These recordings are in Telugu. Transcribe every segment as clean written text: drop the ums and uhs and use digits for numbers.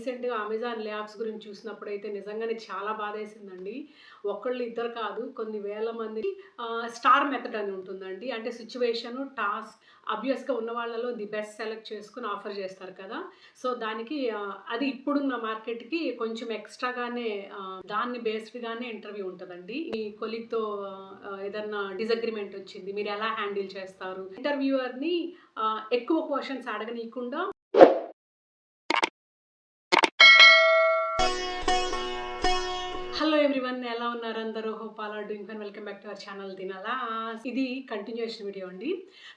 రీసెంట్‌గా అమెజాన్ లే ఆఫ్స్ గురించి చూసినప్పుడైతే నిజంగానే చాలా బాధేసిందండి. ఒకళ్ళు ఇద్దరు కాదు కొన్ని వేల మంది స్టార్ మెథడ్ అని ఉంటుందండి. అంటే సిట్యుయేషను, టాస్క్ ఆబ్వియస్‌గా ఉన్న వాళ్ళలో ది బెస్ట్ సెలెక్ట్ చేసుకొని ఆఫర్ చేస్తారు కదా! సో, దానికి అది ఇప్పుడున్న మార్కెట్‌కి కొంచెం ఎక్స్‌ట్రాగానే దాన్ని బేస్డ్‌గానే ఇంటర్వ్యూ ఉంటదండి. మీ కొలీగ్‌తో ఏదన్నా డిసగ్రీమెంట్ వచ్చింది. మీరెలా హ్యాండిల్ చేస్తారు? ఇంటర్వ్యూయర్‌ని ఎక్కువ క్వెషన్స్ అడగనీయకుండా హలో ఎవ్రీవన్, ఎలా ఉన్నారు అందరూ? Hope all are doing fine. Welcome back to our channel Dinalas. ఇది కంటిన్యూయేషన్ వీడియో అండి.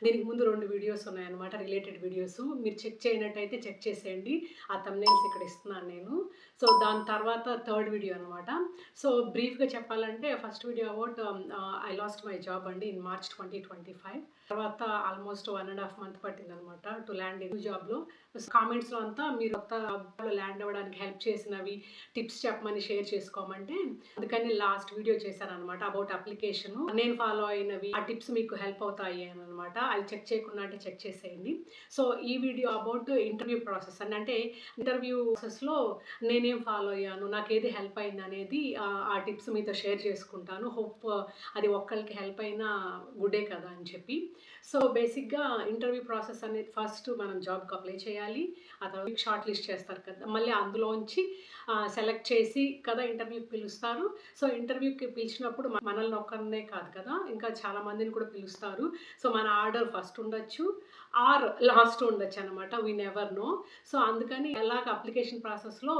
దీనికి ముందు 2 వీడియోస్ ఉన్నాయన్నమాట, రిలేటెడ్ వీడియోస్. మీరు చెక్ చేయనట్టయితే చెక్ చేసేయండి. ఆ థంబ్‌నెయిల్స్ ఇక్కడ ఇస్తున్నాను నేను. సో, దాని తర్వాత థర్డ్ వీడియో అనమాట. సో, బ్రీఫ్‌గా చెప్పాలంటే first video about I lost my job అండి ఇన్ మార్చ్ 2025. తర్వాత ఆల్మోస్ట్ 1.5 మంత్ పట్టిందనమాట టు ల్యాండ్ న్యూ జాబ్‌లో. కామెంట్స్‌లో అంతా మీరు కొత్త జాబ్‌లో ల్యాండ్ అవ్వడానికి హెల్ప్ చేసినవి టిప్స్ చెప్పమని షేర్ చేసుకోమంటే, అందుకని లాస్ట్ వీడియో చేశాననమాట అబౌట్ అప్లికేషను. నేను ఫాలో అయినవి, ఆ టిప్స్ మీకు హెల్ప్ అవుతాయి అనమాట. అది చెక్ చేయకుండా అంటే చెక్ చేసేయండి. సో, ఈ వీడియో అబౌట్ ఇంటర్వ్యూ ప్రాసెస్ అని. అంటే ఇంటర్వ్యూ ప్రాసెస్‌లో నేనేం ఫాలో అయ్యాను, నాకేది హెల్ప్ అయిందనేది ఆ టిప్స్ మీతో షేర్ చేసుకుంటాను. హోప్ అది ఒక్కళ్ళకి హెల్ప్ అయినా గుడ్డే కదా అని చెప్పి. సో, బేసిక్‌గా ఇంటర్వ్యూ ప్రాసెస్ అనేది ఫస్ట్ మనం జాబ్‌కి అప్లై చేయాలి. ఆ తర్వాత షార్ట్ లిస్ట్ చేస్తారు కదా! మళ్ళీ అందులోంచి సెలెక్ట్ చేసి కదా ఇంటర్వ్యూకి పిలుస్తారు. సో, ఇంటర్వ్యూకి పిలిచినప్పుడు మనల్ని ఒక్కరినే కాదు కదా! ఇంకా చాలా మందిని కూడా పిలుస్తారు. సో, మన ఆర్డర్ ఫస్ట్ ఉండొచ్చు ఆర్ లాస్ట్ ఉండొచ్చనమాట. We never know. సో, అందుకని ఎలాగ అప్లికేషన్ ప్రాసెస్‌లో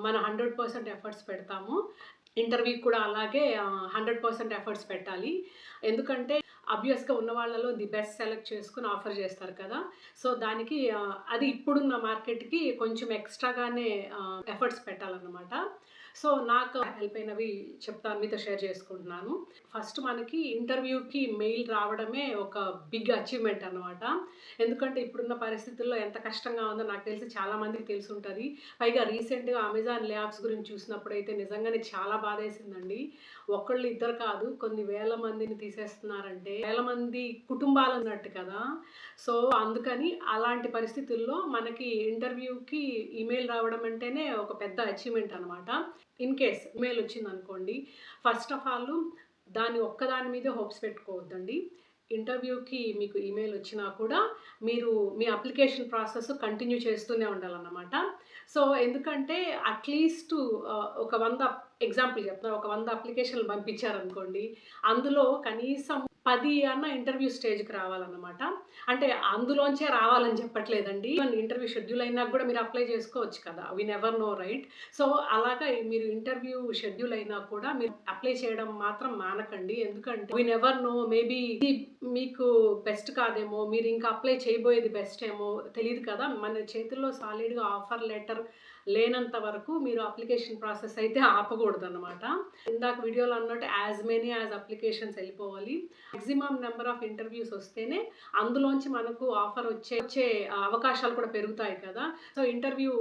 మన 100% ఎఫర్ట్స్ పెడతామో, ఇంటర్వ్యూకి కూడా అలాగే 100% ఎఫర్ట్స్ పెట్టాలి. ఎందుకంటే ఆబ్వియస్‌గా ఉన్న వాళ్ళలో ది బెస్ట్ సెలెక్ట్ చేసుకొని ఆఫర్ చేస్తారు కదా! సో, దానికి అది ఇప్పుడున్న మార్కెట్‌కి కొంచెం ఎక్స్‌ట్రాగానే ఎఫర్ట్స్ పెట్టాలన్నమాట. సో, నాకు హెల్ప్ అయినవి చెప్తాను, మీతో షేర్ చేసుకుంటున్నాను. ఫస్ట్ మనకి ఇంటర్వ్యూకి మెయిల్ రావడమే ఒక బిగ్ అచీవ్‌మెంట్ అన్నమాట. ఎందుకంటే ఇప్పుడున్న పరిస్థితుల్లో ఎంత కష్టంగా ఉందో నాకు తెలిసి చాలా మందికి తెలిసుంటది. పైగా రీసెంట్‌గా అమెజాన్ లే ఆఫ్స్ గురించి చూసినప్పుడైతే నిజంగానే చాలా బాధేసిందండి. ఒకళ్ళు ఇద్దరు కాదు కొన్ని వేల మందిని తీసేస్తున్నారంటే, వేల మంది కుటుంబాలన్నట్టు కదా! సో, అందుకని అలాంటి పరిస్థితుల్లో మనకి ఇంటర్వ్యూకి ఈమెయిల్ రావడం అంటేనే ఒక పెద్ద అచీవ్‌మెంట్ అనమాట. ఇన్ కేస్ ఈమెయిల్ వచ్చిందనుకోండి, ఫస్ట్ ఆఫ్ ఆల్ దాని ఒక్కదాని మీదే హోప్స్ పెట్టుకోవద్దండి. ఇంటర్వ్యూకి మీకు ఈమెయిల్ వచ్చినా కూడా మీరు మీ అప్లికేషన్ ప్రాసెస్ కంటిన్యూ చేస్తూనే ఉండాలన్నమాట. సో, ఎందుకంటే అట్‌లీస్ట్ ఒక 100 ఎగ్జాంపుల్ చెప్తున్నా. ఒక 100 అప్లికేషన్‌లు పంపించారనుకోండి, అందులో కనీసం 10 అన్నా ఇంటర్వ్యూ స్టేజ్‌కి రావాలన్నమాట. అంటే అందులోంచే రావాలని చెప్పట్లేదండి. ఈవెన్ ఇంటర్వ్యూ షెడ్యూల్ అయినాక కూడా మీరు అప్లై చేసుకోవచ్చు కదా! We never know right? So, అలాగా మీరు ఇంటర్వ్యూ షెడ్యూల్ అయినా కూడా మీరు అప్లై చేయడం మాత్రం మానకండి. ఎందుకంటే వి నెవర్ నో, మేబీ ఇది మీకు బెస్ట్ కాదేమో, మీరు ఇంకా అప్లై చేయబోయేది బెస్ట్ ఏమో తెలీదు కదా! మన చేతుల్లో సాలిడ్‌గా ఆఫర్ లెటర్ లేనంత వరకు మీరు అప్లికేషన్ ప్రాసెస్ అయితే ఆపకూడదనమాట. ఇందాక వీడియోలో అన్నట్టు యాస్ మెనీ యాస్ అప్లికేషన్స్ వెళ్ళిపోవాలి. మాక్సిమం నెంబర్ ఆఫ్ ఇంటర్వ్యూస్ వస్తేనే అందులోంచి మనకు ఆఫర్ వచ్చే అవకాశాలు కూడా పెరుగుతాయి కదా! సో, ఇంటర్వ్యూ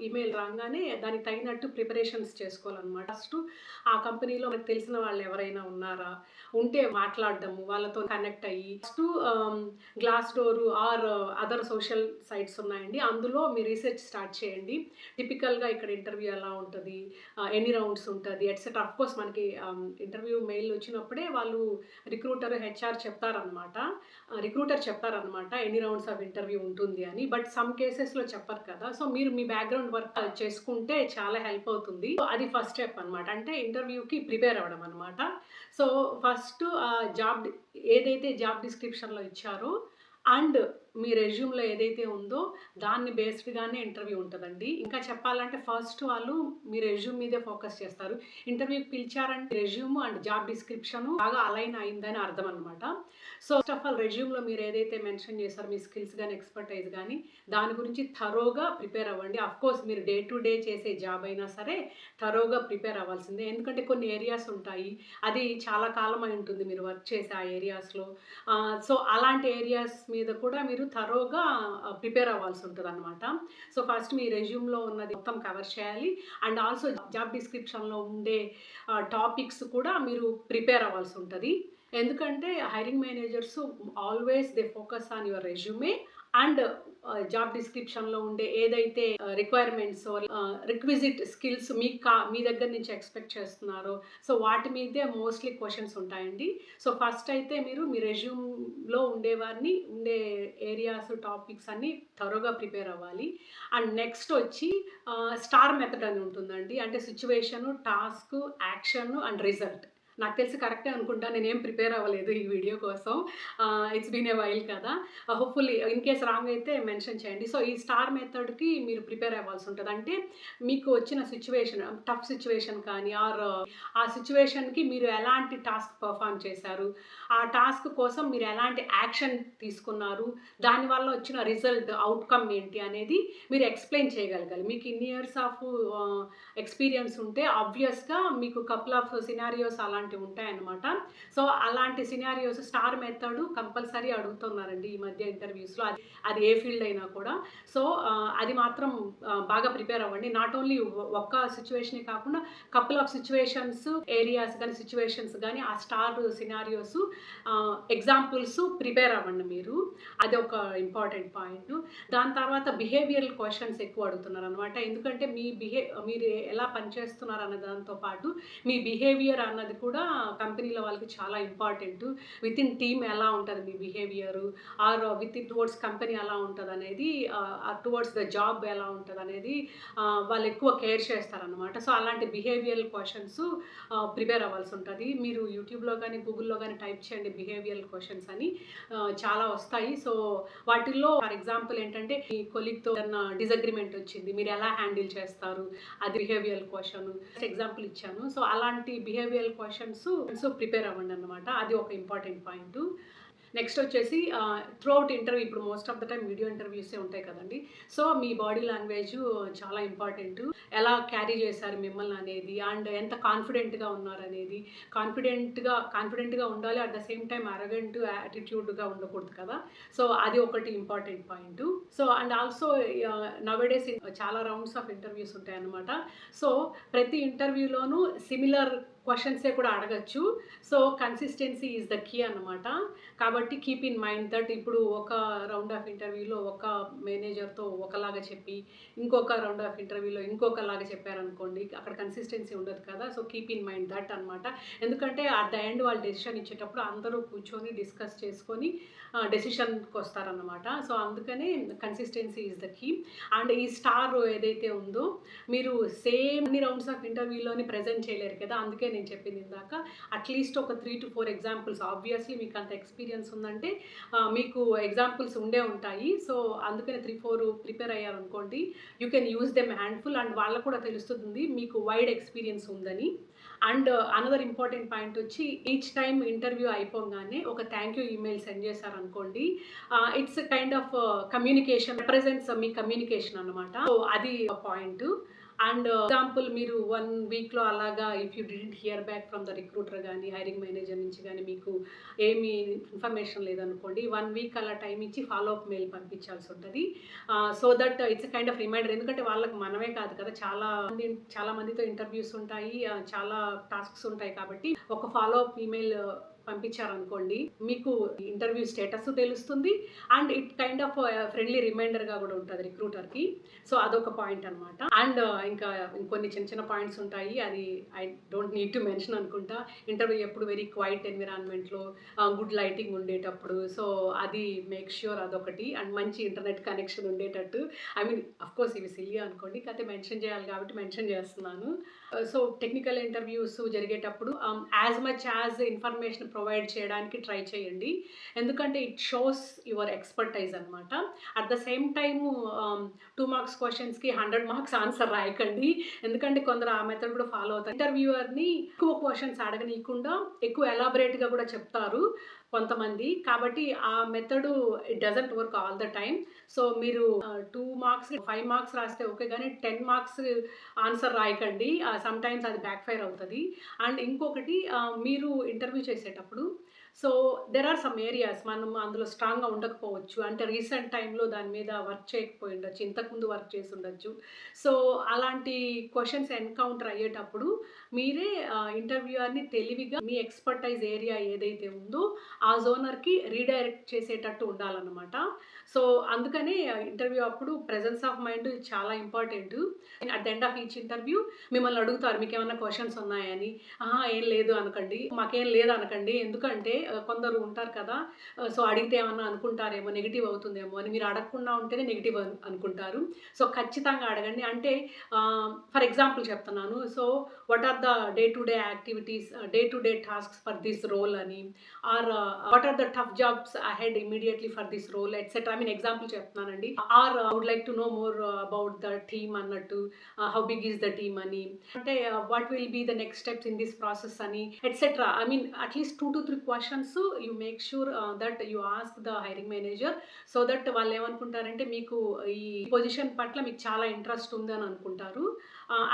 ఈమెయిల్ రాంగానే దానికి తగినట్టు ప్రిపరేషన్స్ చేసుకోవాలనమాట. ఫస్టు ఆ కంపెనీలో మనకు తెలిసిన వాళ్ళు ఎవరైనా ఉన్నారా? ఉంటే మాట్లాడడము, వాళ్ళతో కనెక్ట్ అయ్యి first Glassdoor or other social sites ఉన్నాయండి. అందులో మీ రీసెర్చ్ స్టార్ట్ చేయండి. టిపికల్‌గా ఇక్కడ ఇంటర్వ్యూ ఎలా ఉంటది? ఎన్ని రౌండ్స్ ఉంటది? ఎట్సెట్రా. ఆఫ్‌కోర్స్ మనకి ఇంటర్వ్యూ మెయిల్ వచ్చినప్పుడే వాళ్ళు రిక్రూటర్, హెచ్ఆర్ చెప్తారనమాట. రిక్రూటర్ చెప్తారనమాట ఎన్ని రౌండ్స్ ఆఫ్ ఇంటర్వ్యూ ఉంటుంది అని. బట్ సమ్ కేసెస్‌లో చెప్పరు కదా! సో, మీరు మీ బ్యాక్‌గ్రౌండ్ వర్క్ చేసుకుంటే చాలా హెల్ప్ అవుతుంది. అది ఫస్ట్ స్టెప్ అనమాట. అంటే ఇంటర్వ్యూకి ప్రిపేర్ అవ్వడం అనమాట. సో, ఫస్ట్ ఏదైతే జాబ్ డిస్క్రిప్షన్‌లో ఇచ్చారో అండ్ మీ రెజ్యూమ్‌లో ఏదైతే ఉందో దాన్ని బేస్డ్‌గానే ఇంటర్వ్యూ ఉంటదండి. ఇంకా చెప్పాలంటే ఫస్ట్ వాళ్ళు మీ రెజ్యూమ్ మీదే ఫోకస్ చేస్తారు. ఇంటర్వ్యూకి పిలిచారంటే రెజ్యూమ్ అండ్ జాబ్ డిస్క్రిప్షన్ బాగా అలైన్ అయిందని అర్థం అనమాట. సో, ఫస్ట్ ఆఫ్ ఆల్ రెజ్యూమ్‌లో మీరు ఏదైతే మెన్షన్ చేశారో మీ స్కిల్స్ గాని, ఎక్స్‌పర్టైజ్ గాని దాని గురించి థరోగా ప్రిపేర్ అవ్వండి. ఆఫ్‌కోర్స్ మీరు డే టు డే చేసే జాబ్ అయినా సరే థరోగా ప్రిపేర్ అవ్వాల్సిందే. ఎందుకంటే కొన్ని ఏరియాస్ ఉంటాయి. అది చాలా కాలం అయి ఉంటుంది మీరు వర్క్ చేసే ఆ ఏరియాస్‌లో. సో, అలాంటి ఏరియాస్ మీద కూడా మీరు థరోగా ప్రిపేర్ అవ్వాల్సి ఉంటదనమాట. సో, ఫస్ట్ మీ రెజ్యూమ్‌లో ఉన్నది మొత్తం కవర్ చేయాలి. అండ్ ఆల్సో జాబ్ డిస్క్రిప్షన్‌లో ఉండే టాపిక్స్ కూడా మీరు ప్రిపేర్ అవ్వాల్సి ఉంటది. ఎందుకంటే hiring managers always they focus on your resume and job డిస్క్రిప్షన్‌లో ఉండే ఏదైతే రిక్వైర్మెంట్సో రిక్విజిట్ స్కిల్స్ మీ దగ్గర నుంచి ఎక్స్‌పెక్ట్ చేస్తున్నారో సో వాటి మీదే మోస్ట్‌లీ క్వెషన్స్ ఉంటాయండి. సో ఫస్ట్ అయితే మీరు మీ రెజ్యూమ్‌లో ఉండే ఏరియాస్, టాపిక్స్ అన్నీ థరోగా ప్రిపేర్ అవ్వాలి. అండ్ నెక్స్ట్ వచ్చి స్టార్ మెథడ్ అని ఉంటుందండి. అంటే సిట్యుయేషను, టాస్కు, యాక్షను అండ్ రిజల్ట్. నాకు తెలిసి కరెక్టే అనుకుంటా. నేనేం ప్రిపేర్ అవ్వలేదు ఈ వీడియో కోసం. ఇట్స్ బీన్ ఎ వైల్ కదా! హోప్‌ఫుల్లీ ఇన్ కేస్ రాంగ్ అయితే మెన్షన్ చేయండి. సో, ఈ స్టార్ మెథడ్‌కి మీరు ప్రిపేర్ అవ్వాల్సి ఉంటది. అంటే మీకు వచ్చిన సిట్యుయేషన్ టఫ్ సిట్యుయేషన్ కానీ ఆ సిట్యుయేషన్‌కి మీరు ఎలాంటి టాస్క్ పెర్ఫార్మ్ చేశారు? ఆ టాస్క్ కోసం మీరు ఎలాంటి యాక్షన్ తీసుకున్నారు? దానివల్ల వచ్చిన రిజల్ట్, అవుట్‌కమ్ ఏంటి అనేది మీరు ఎక్స్‌ప్లెయిన్ చేయగలగాలి. మీకు ఇన్ని ఇయర్స్ ఆఫ్ ఎక్స్‌పీరియన్స్ ఉంటే ఆబ్వియస్‌గా మీకు కపుల్ ఆఫ్ సినారియోస్ అలాంటివి ఉంటాయన్నమాట. సో, అలాంటి సినారియోస్ స్టార్ మెథడ్ కంపల్సరీ అడుగుతున్నారండి ఈ మధ్య ఇంటర్వ్యూస్‌లో. అది ఏ ఫీల్డ్ అయినా కూడా. సో, అది మాత్రం బాగా ప్రిపేర్ అవ్వండి. నాట్ ఓన్లీ ఒక్క సిట్యుయేషనే కాకుండా కపుల్ ఆఫ్ సిట్యుయేషన్స్, ఏరియాస్ గాని, సిట్యుయేషన్స్ గాని ఆ స్టార్ సినారియోస్ ఎగ్జాంపుల్స్ ప్రిపేర్ అవ్వండి మీరు. అదొక ఇంపార్టెంట్ పాయింట్. దాని తర్వాత బిహేవియరల్ క్వెషన్స్ ఎక్కువ అడుగుతున్నారనమాట. ఎందుకంటే మీరు ఎలా పనిచేస్తున్నారు అన్న దాంతో పాటు మీ బిహేవియర్ అన్నది కూడా కంపెనీలో వాళ్ళకి చాలా ఇంపార్టెంటు. వితిన్ టీమ్ ఎలా ఉంటది మీ బిహేవియరు టువర్డ్స్ కంపెనీ ఎలా ఉంటదనేది టువర్డ్స్ ద జాబ్ ఎలా ఉంటదనేది వాళ్ళు ఎక్కువ కేర్ చేస్తారనమాట. సో, అలాంటి బిహేవియరల్ క్వెషన్స్ ప్రిపేర్ అవ్వాల్సి ఉంటది. మీరు యూట్యూబ్‌లో గానీ, గూగుల్‌లో గానీ టైప్ చేయండి బిహేవియరల్ క్వెషన్స్ అని చాలా వస్తాయి. సో, వాటిల్లో ఫర్ ఎగ్జాంపుల్ ఏంటంటే మీ కొలీగ్‌తో ఏదన్నా డిసగ్రీమెంట్ వచ్చింది. మీరు ఎలా హ్యాండిల్ చేస్తారు? అది బిహేవియరల్ క్వెషన్. ఎగ్జాంపుల్ ఇచ్చాను. సో, అలాంటి బిహేవియరల్ క్వెషన్స్ ప్రిపేర్ అవ్వండనమాట. అది ఒక ఇంపార్టెంట్ పాయింటు. నెక్స్ట్ వచ్చేసి త్రూఅవుట్ ఇంటర్వ్యూ ఇప్పుడు most of the time video ఇంటర్వ్యూసే ఉంటాయి కదండీ! సో, మీ బాడీ లాంగ్వేజ్ చాలా ఇంపార్టెంటు. ఎలా క్యారీ చేశారు మిమ్మల్ని అనేది అండ్ ఎంత కాన్ఫిడెంట్‌గా ఉన్నారనేది. కాన్ఫిడెంట్‌గా ఉండాలి. At the same time arrogant యాటిట్యూడ్‌గా ఉండకూడదు కదా! సో, అది ఒకటి important point. So, and also nowadays చాలా రౌండ్స్ ఆఫ్ ఇంటర్వ్యూస్ ఉంటాయన్నమాట. సో, ప్రతి ఇంటర్వ్యూలోనూ సిమిలర్ క్వెషన్సే కూడా అడగొచ్చు. So, consistency is the key అన్నమాట. కాబట్టి కీప్ ఇన్ మైండ్ దట్ ఇప్పుడు ఒక రౌండ్ ఆఫ్ ఇంటర్వ్యూలో ఒక మేనేజర్‌తో ఒకలాగా చెప్పి, ఇంకొక రౌండ్ ఆఫ్ ఇంటర్వ్యూలో ఇంకొకలాగా చెప్పారనుకోండి, అక్కడ కన్సిస్టెన్సీ ఉండదు కదా! So, keep in mind that అనమాట. ఎందుకంటే అట్ ద ఎండ్ వాళ్ళు డెసిషన్ ఇచ్చేటప్పుడు అందరూ కూర్చొని డిస్కస్ చేసుకొని డెసిషన్‌కొస్తారన్నమాట. సో, అందుకనే consistency is the key. And ఈ స్టార్ ఏదైతే ఉందో మీరు సేమ్ అన్ని రౌండ్స్ ఆఫ్ ఇంటర్వ్యూలోని ప్రెజెంట్ చేయలేరు కదా! అందుకే నేను చెప్పింది ఇందాక. అట్‌లీస్ట్ ఒక 3-4 ఎగ్జాంపుల్స్ ఆబ్వియస్‌లీ మీకు అంత ఎక్స్‌పీరియన్స్ ఉందంటే మీకు ఎగ్జాంపుల్స్ ఉండే ఉంటాయి. సో, అందుకనే 3-4 ప్రిపేర్ అయ్యారనుకోండి. You can use them handful and వాళ్ళకి కూడా తెలుస్తుంది మీకు వైడ్ ఎక్స్‌పీరియన్స్ ఉందని. అండ్ అనదర్ ఇంపార్టెంట్ పాయింట్ వచ్చి ఈచ్ టైమ్ ఇంటర్వ్యూ అయిపోగానే ఒక థ్యాంక్ యూ ఈమెయిల్ సెండ్ చేశారనుకోండి. It's kind of communication represents మీ కమ్యూనికేషన్ అన్నమాట. సో, అది పాయింట్. అండ్ ఎగ్జాంపుల్ మీరు 1 వీక్‌లో అలాగా if you didn't hear back from the recruiter గానీ, హైరింగ్ మేనేజర్ నుంచి గానీ మీకు ఏమీ ఇన్ఫర్మేషన్ లేదనుకోండి. 1 వీక్ అలా టైమ్ ఇచ్చి ఫాలో అప్ మెయిల్ పంపించాల్సి ఉంటది. So that it's kind of reminder. ఎందుకంటే వాళ్ళకి మనమే కాదు కదా! చాలా మందితో ఇంటర్వ్యూస్ ఉంటాయి. చాలా టాస్క్స్ ఉంటాయి కాబట్టి ఒక ఫాలో అప్ ఈమెయిల్ పంపించారనుకోండి. మీకు ఇంటర్వ్యూ స్టేటస్ తెలుస్తుంది. And it kind of friendly రిమైండర్‌గా కూడా ఉంటది రిక్రూటర్‌కి. సో, అదొక పాయింట్ అనమాట. అండ్ ఇంకా ఇంకొన్ని చిన్న పాయింట్స్ ఉంటాయి. అది I don't need to mention అనుకుంటా. ఇంటర్వ్యూ ఎప్పుడు వెరీ క్వైట్ ఎన్విరాన్మెంట్‌లో గుడ్ లైటింగ్ ఉండేటప్పుడు. సో, అది మేక్ ష్యూర్ అదొకటి. అండ్ మంచి ఇంటర్నెట్ కనెక్షన్ ఉండేటట్టు. ఐ మీన్ ఆఫ్‌కోర్స్ ఇవి సిల్లీ అనుకోండి. కాకపోతే మెన్షన్ చేయాలి కాబట్టి మెన్షన్ చేస్తున్నాను. సో, టెక్నికల్ ఇంటర్వ్యూస్ జరిగేటప్పుడు as much as information provide చేయడానికి ట్రై చేయండి. ఎందుకంటే ఇట్ షోస్ యువర్ ఎక్స్‌పర్టైజ్ అనమాట. At the same time 2 marks క్వెషన్స్‌కి 100 మార్క్స్ ఆన్సర్ రాయకండి. ఎందుకంటే కొందరు ఆ మెథడ్ కూడా ఫాలో అవుతారు. ఇంటర్వ్యూవర్‌ని ఎక్కువ క్వెషన్స్ అడగనీయకుండా ఎక్కువ ఎలాబొరేట్‌గా కూడా చెప్తారు కొంతమంది. కాబట్టి ఆ method it doesn't work all the time. So, మీరు 2 మార్క్స్, 5 మార్క్స్ రాస్తే ఓకే గానీ 10 మార్క్స్ ఆన్సర్ రాయకండి. సమ్‌టైమ్స్ అది బ్యాక్ ఫైర్ అవుతది. అండ్ ఇంకొకటి మీరు ఇంటర్వ్యూ చేసేటప్పుడు so, there are some areas మనం అందులో స్ట్రాంగ్‌గా ఉండకపోవచ్చు. అంటే రీసెంట్ టైమ్‌లో దాని మీద వర్క్ చేయకపోయి ఉండొచ్చు. ఇంతకుముందు వర్క్ చేసి ఉండొచ్చు. సో, అలాంటి క్వెషన్స్ ఎన్‌కౌంటర్ అయ్యేటప్పుడు మీరే ఇంటర్వ్యూయర్‌ని తెలివిగా మీ ఎక్స్‌పర్టైజ్ ఏరియా ఏదైతే ఉందో ఆ జోనర్‌కి రీడైరెక్ట్ చేసేటట్టు ఉండాలన్నమాట. సో, అందుకనే ఇంటర్వ్యూ అప్పుడు ప్రెజెన్స్ ఆఫ్ మైండ్ చాలా important. At the end of each interview మిమ్మల్ని అడుగుతారు మీకేమన్నా క్వెషన్స్ ఉన్నాయని. అహా! ఏం లేదు అనకండి. మాకేం లేదనకండి. ఎందుకంటే కొందరు ఉంటారు కదా! సో, అడిగితే ఏమన్నా అనుకుంటారేమో, నెగెటివ్ అవుతుందేమో అని. మీరు అడగకుండా ఉంటేనే నెగెటివ్ అనుకుంటారు. సో, ఖచ్చితంగా అడగండి. అంటే ఫర్ ఎగ్జాంపుల్ చెప్తున్నాను. So, what are the day to day activities, day to day tasks for this role అని, or what are the tough jobs ahead immediately for this role etcetera. I mean example చెప్తున్నానండి. Or would like to know more about the team అన్నట్టు. How big is the team అని. అంటే what will be the next steps in this process అని etcetera. I mean at least 2-3 questions you make sure that you ask the hiring manager. So that వాళ్ళేమనుకుంటారంటే మీకు ఈ పొజిషన్ పట్ల మీకు చాలా ఇంట్రెస్ట్ ఉందని అనుకుంటారు.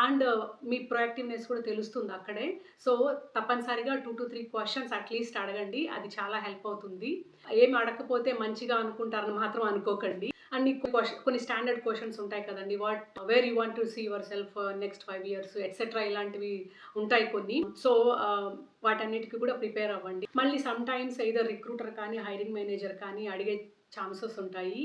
అండ్ మీ ప్రొయాక్టివ్‌నెస్ కూడా తెలుస్తుంది అక్కడే. సో, తప్పనిసరిగా 2-3 క్వెషన్స్ అట్‌లీస్ట్ అడగండి. అది చాలా హెల్ప్ అవుతుంది. ఏమి అడగకపోతే మంచిగా అనుకుంటారని మాత్రం అనుకోకండి. అండ్ నీకు కొన్ని స్టాండర్డ్ క్వెషన్స్ ఉంటాయి కదండీ. Where you want to see yourself next 5 years etcetera ఇలాంటివి ఉంటాయి కొన్ని. సో, వాటన్నిటికి కూడా ప్రిపేర్ అవ్వండి. మళ్ళీ సమ్‌టైమ్స్ ఎయిదర్ రిక్రూటర్ కానీ, హైరింగ్ మేనేజర్ కానీ అడిగే ఛాన్సెస్ ఉంటాయి.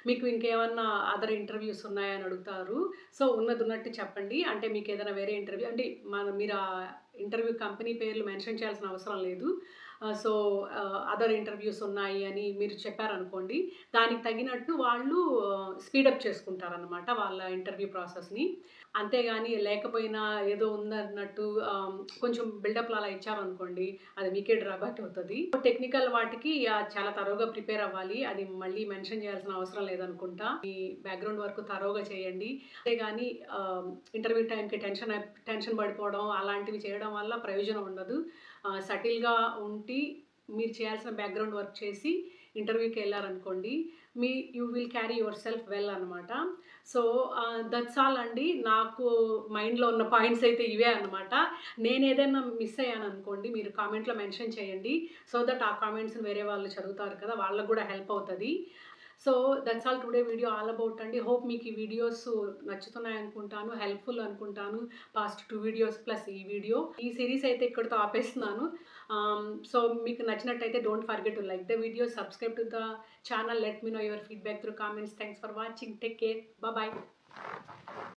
మీకు ఇంకేమన్నా అదర్ ఇంటర్వ్యూస్ ఉన్నాయా అని అడుగుతారు. సో, ఉన్నదున్నట్టు చెప్పండి. అంటే మీకేదైనా వేరే ఇంటర్వ్యూ అంటే మీరు ఆ ఇంటర్వ్యూ కంపెనీ పేర్లు మెన్షన్ చేయాల్సిన అవసరం లేదు. సో, అదర్ ఇంటర్వ్యూస్ ఉన్నాయి అని మీరు చెప్పారనుకోండి, దానికి తగినట్టు వాళ్ళు స్పీడప్ చేసుకుంటారనమాట వాళ్ళ ఇంటర్వ్యూ ప్రాసెస్‌ని. అంతేగాని లేకపోయినా ఏదో ఉందన్నట్టు కొంచెం బిల్డప్‌లు అలా ఇచ్చారనుకోండి, అది మీకే డ్రాబ్యాక్ అవుతది. టెక్నికల్ వాటికి చాలా తరోగా ప్రిపేర్ అవ్వాలి. అది మళ్ళీ మెన్షన్ చేయాల్సిన అవసరం లేదనుకుంటా. మీ బ్యాక్‌గ్రౌండ్ వర్క్ తరోగా చేయండి. అంతేగాని ఇంటర్వ్యూ టైంకి టెన్షన్ పడిపోవడం అలాంటివి చేయడం వల్ల ప్రయోజనం ఉండదు. సటిల్‌గా ఉండి మీరు చేయాల్సిన బ్యాక్‌గ్రౌండ్ వర్క్ చేసి ఇంటర్వ్యూకెళ్లారనుకోండి, you will carry yourself well అనమాట. సో, దట్స్ ఆల్ అండి. నాకు మైండ్‌లో ఉన్న పాయింట్స్ అయితే ఇవే అనమాట. నేనేదైనా మిస్ అయ్యాననుకోండి, మీరు కామెంట్‌లో మెన్షన్ చేయండి. సో దట్ ఆ కామెంట్స్‌ని వేరే వాళ్ళు చదువుతారు కదా! వాళ్ళకి గూడా హెల్ప్ అవుతది. So, that's all today video all about అండి. హోప్ మీకు ఈ వీడియోస్ నచ్చుతున్నాయనుకుంటాను. హెల్ప్‌ఫుల్ అనుకుంటాను. పాస్ట్ 2 వీడియోస్ ప్లస్ ఈ వీడియో. ఈ సీరీస్ అయితే ఇక్కడితో ఆపేస్తున్నాను. సో, మీకు నచ్చినట్టయితే don't forget to like the video, subscribe to the channel, let me know your feedback through comments. Thanks for watching. Take care. Bye.